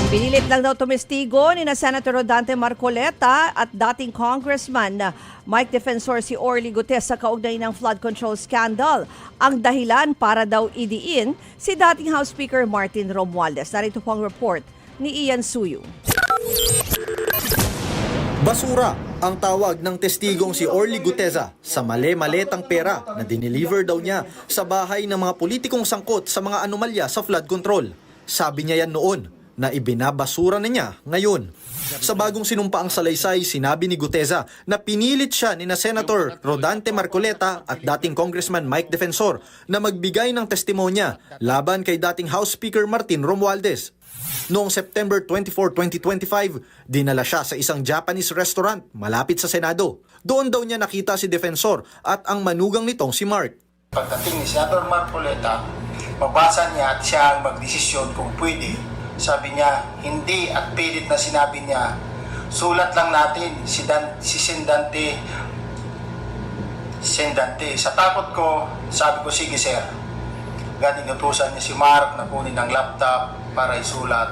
Pinilit lang daw tumestigo ni na Senator Rodante Marcoleta at dating Congressman na Mike Defensor si Orly Gutez sa kaugnay ng flood control scandal. Ang dahilan para daw idiin si dating House Speaker Martin Romualdez. Narito po ang report ni Ian Suyu. Basura ang tawag ng testigong si Orly Guteza sa mali-maletang pera na dineliver daw niya sa bahay ng mga politikong sangkot sa mga anomalya sa flood control. Sabi niya yan noon na ibinabasura na niya ngayon. Sa bagong sinumpaang salaysay, sinabi ni Guteza na pinilit siya ni na Senator Rodante Marcoleta at dating Congressman Mike Defensor na magbigay ng testimonya laban kay dating House Speaker Martin Romualdez. Noong September 24, 2025, dinala siya sa isang Japanese restaurant malapit sa Senado. Doon daw niya nakita si Defensor at ang manugang nitong si Mark. Pagdating ni Senator Marcoleta, mabasa niya at siya ang magdesisyon kung pwede. Sabi niya, hindi at pilit na sinabi niya, sulat lang natin si Sendante. Sa takot ko, sabi ko, sige sir. Agad inutusan niya si Mark na kunin ang laptop para isulat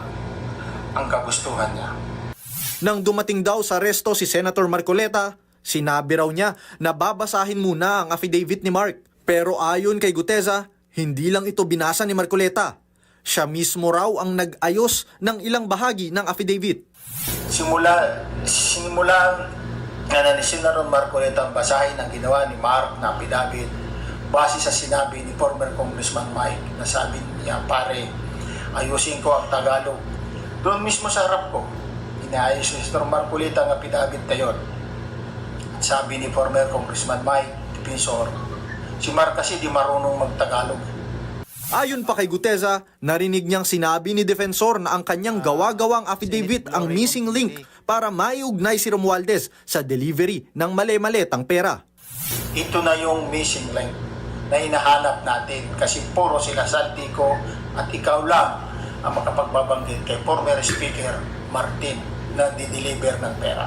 ang kagustuhan niya. Nang dumating daw sa resto si Senator Marcoleta, sinabi raw niya na babasahin muna ang affidavit ni Mark. Pero ayon kay Guteza, hindi lang ito binasa ni Marcoleta. Siya mismo raw ang nag-ayos ng ilang bahagi ng affidavit. Simula na ni Senator Marcoleta ang basahin ang ginawa ni Mark na affidavit base sa sinabi ni former Congressman Mike na sabi niya, pare, ayusin ko ang Tagalog. Doon mismo sa harap ko, inaayos ni Senator Marcoleta ang affidavit na yun. Sabi ni former Congressman Mike Defensor, si Mark kasi di marunong mag-Tagalog. Ayon pa kay Guteza, narinig niyang sinabi ni Defensor na ang kanyang gawa-gawang affidavit ang missing link para maiugnay si Romualdez sa delivery ng mali-maletang pera. Ito na yung missing link na hinahanap natin kasi puro sila Saltico at ikaw lang ang makapagbabanggit kay former Speaker Martin na di-deliver ng pera.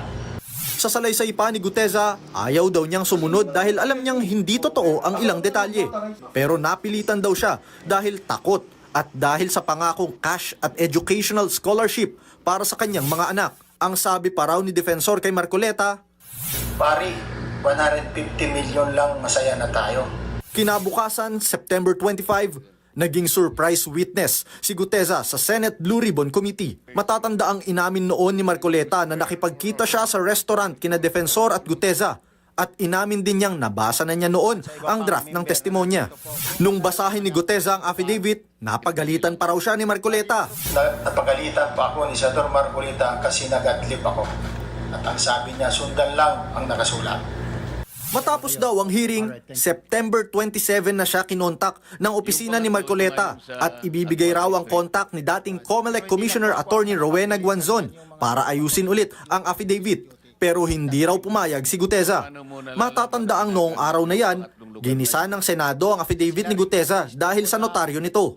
Sa salaysay pa ni Guteza, ayaw daw niyang sumunod dahil alam niyang hindi totoo ang ilang detalye. Pero napilitan daw siya dahil takot at dahil sa pangakong cash at educational scholarship para sa kanyang mga anak. Ang sabi pa raw ni Defensor kay Marcoleta, Pari, 150 million lang masaya na tayo. Kinabukasan, September 25, naging surprise witness si Guteza sa Senate Blue Ribbon Committee. Matatanda ang inamin noon ni Marcoleta na nakipagkita siya sa restaurant kina Defensor at Guteza at inamin din niyang nabasa na niya noon ang draft ng testimonya. Nung basahin ni Guteza ang affidavit, napagalitan pa raw siya ni Marcoleta. Napagalitan pa ako ni Senator Marcoleta kasi nag-adlib ako. At ang sabi niya, sundan lang ang nakasulat. Matapos daw ang hearing, September 27 na siya kinontak ng opisina ni Marcoleta at ibibigay raw ang kontak ni dating COMELEC Commissioner Attorney Rowena Guanzon para ayusin ulit ang affidavit. Pero hindi raw pumayag si Guteza. Matatanda ang noong araw na yan, ginisa ng Senado ang affidavit ni Guteza dahil sa notaryo nito.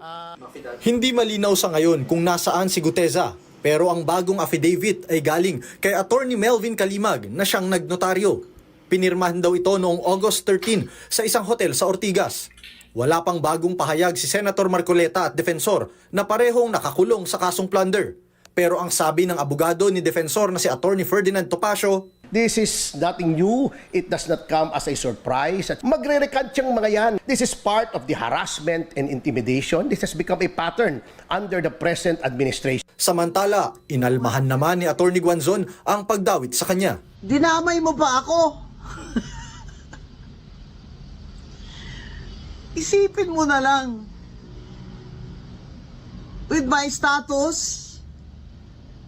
Hindi malinaw sa ngayon kung nasaan si Guteza, pero ang bagong affidavit ay galing kay Attorney Melvin Kalimag na siyang nagnotaryo. Pinirmahan daw ito noong August 13 sa isang hotel sa Ortigas. Wala pang bagong pahayag si Senator Marcoleta at Defensor na parehong nakakulong sa kasong plunder. Pero ang sabi ng abogado ni Defensor na si Attorney Ferdinand Topacio, this is nothing new. It does not come as a surprise. At magre-recant yung mga yan. This is part of the harassment and intimidation. This has become a pattern under the present administration. Samantala, inalmahan naman ni Attorney Guanzon ang pagdawit sa kanya. Dinamay mo pa ako. Isipin mo na lang. With my status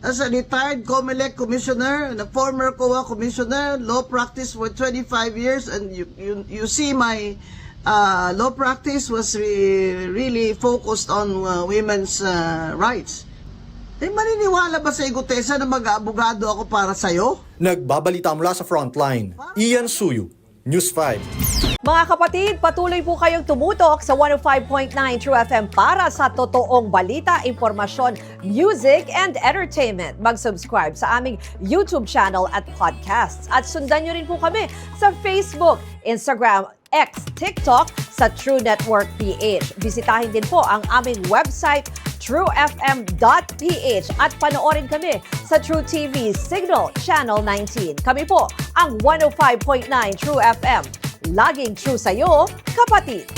as a retired COMELEC commissioner and a former COA commissioner, law practice for 25 years, and you see my law practice was really focused on women's rights. Eh, maniniwala ba sa Guteza na mag-aabogado ako para sa'yo? Nagbabalita mula sa Frontline, Ian Suyu, News 5. Mga kapatid, patuloy po kayong tumutok sa 105.9 True FM para sa totoong balita, impormasyon, music, and entertainment. Mag-subscribe sa aming YouTube channel at podcasts. At sundan nyo rin po kami sa Facebook, Instagram, X, TikTok sa True Network PH. Bisitahin din po ang aming website, truefm.ph at panoorin kami sa True TV Signal Channel 19. Kami po ang 105.9 True FM. Laging true sa'yo, kapatid.